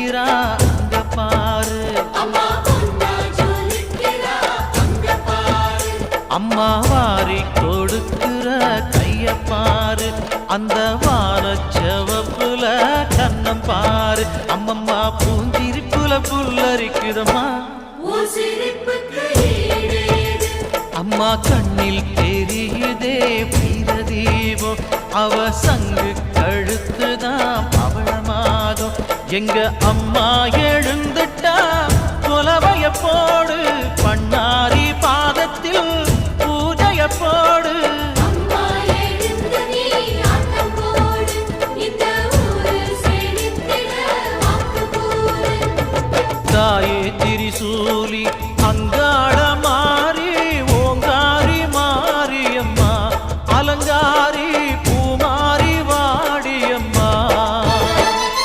ஜொலிக்கிறா அங்க பாரு. அம்மா வாரி கொடுக்கிற கைய பாரு, அந்த வானச்சவப்புல கண்ணம் பாரு. அம்மம்மா பூஞ்சிரிப்புல புல்லரிக்குதம்மா, அம்மா கண்ணில் தெரியுதே வீரதீபம். அவ சங்கு கழுத்துதான் பவளமாகும். எங்க அம்மா